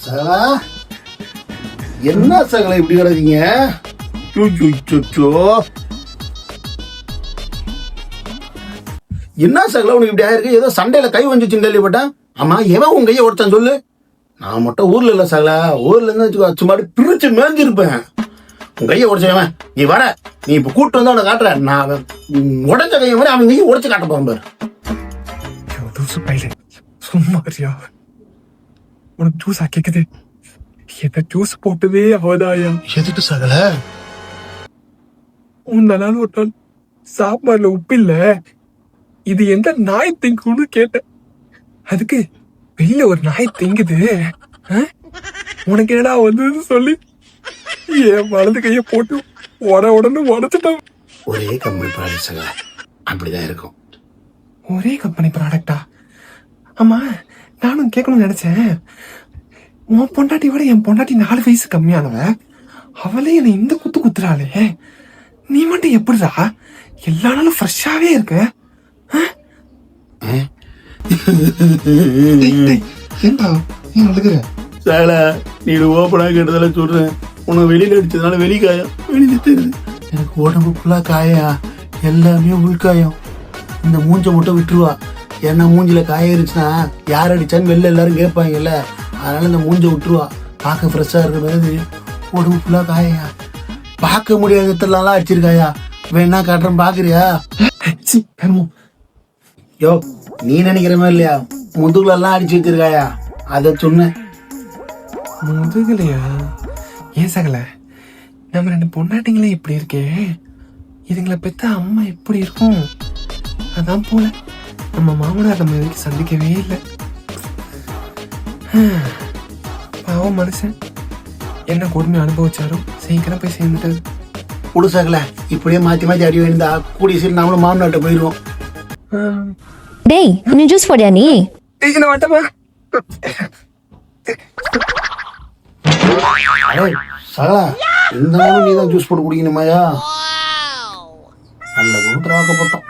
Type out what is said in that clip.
சகலா என்ன சகல இப்படி கிடக்கீங்க? என்ன சகல உனக்கு இப்படி ஆயிருக்கு? ஏதோ சண்டையில கை வந்துச்சுன்னு கேள்விப்பட்டேன். ஆமா, எவன் உன் கையை உடச்சான் சொல்லு. நான் மட்டும் ஊர்ல இல்ல சகல, ஊர்ல இருந்து சும்மா பிரிச்சு மேஞ்சிருப்பேன். உன் கையை உடச்சவன் நீ வர, நீ இப்ப கூட்டு வந்து அவனை காட்டுற. நான் உடச்ச கையை மாதிரி அவன் கையை உடச்சு காட்ட போறேன் பாரு. சும்மாரியா, உனக்கு ஜூஸ் கேக்குது? என்ன ஜூஸ் போட்டதே அவதாயா? எதுக்கு சகல? உன் நாள் ஒரு நாள் சாப்பாடுல உப்பு இல்ல, இது எந்த நாய் திங்குன்னு கேட்டேன். அதுக்கு வெளியில ஒரு நாய் திங்குது, உனக்கு என்னடா வந்ததுன்னு சொல்லி என் வலது கைய போட்டு உடனே உடச்சிட்டான். ஒரே கம்பெனி ப்ராடக்ட் சகல, அப்படிதான் இருக்கும். ஒரே கம்பெனி ப்ராடக்டா? ஆமா, நானும் கேட்கணும்னு நினைச்சேன். உன் பொண்டாட்டி விட என் பொண்டாட்டி 4 வயசு கம்மியானவ, அவளே என்னை இந்த குத்து குத்துறாளே, நீ மட்டும் எப்படிடா எல்லா நாளும் ஃப்ரெஷ்ஷாவே இருக்க? சகல, நீ ஓப்பனா கேட்டதால சொல்றேன். உனக்கு வெளியில அடிச்சதுனால வெளிக்காயம், வெளியில தெரியுது. எனக்கு உடம்பு ஃபுல்லா காயா, எல்லாமே உள்காயம். இந்த மூஞ்ச மட்டும் விட்டுருவா. ஏன்னா மூஞ்சில காய இருந்துச்சுன்னா யார் அடிச்சான்னு வெளில எல்லாரும் கேட்பாங்கல்ல, அதனால இந்த மூஞ்ச விட்டுருவா. பார்க்க ஃப்ரெஷ்ஷா இருக்கிற மாதிரி உடம்பு ஃபுல்லா காயா. பார்க்க முடியாத இடத்துலலாம் அடிச்சிருக்காயா. வேணா காட்டுறேன், பாக்குறியா? யோ, நீ நினைக்கிற மாதிரி இல்லையா, முதுகுல எல்லாம் அடிச்சு வச்சிருக்காயா, அத சொன்ன. முதுகலையா? ஏன் சகல, நம்ம 2 பொண்டாட்டிங்களே இப்படி இருக்கே, இதுங்களை பெத்த அம்மா எப்படி இருக்கும்? அதான் போல நம்ம மாமனார் நம்ம இதுக்கு சந்திக்கவே இல்லை. பாவம் மனுஷன், என்ன கொடுமை அனுபவிச்சாரோ சீக்கிரம் போய் சேர்ந்துட்டாரு. புடுசாக்கல இப்படியே மாத்தி மாத்தி அடி வேணுந்தா கூடிய சீல் நாமளும் மாமனாட்ட போயிடுவோம். டேய், கொஞ்சம் ஜூஸ் போடியா நீ? இந்த வட்டமா சகலா, இந்த நாளும் நீ தான் ஜூஸ் போட்டு குடிக்கணுமாயா? நல்ல குடுத்து வாக்கப்பட்டோம்.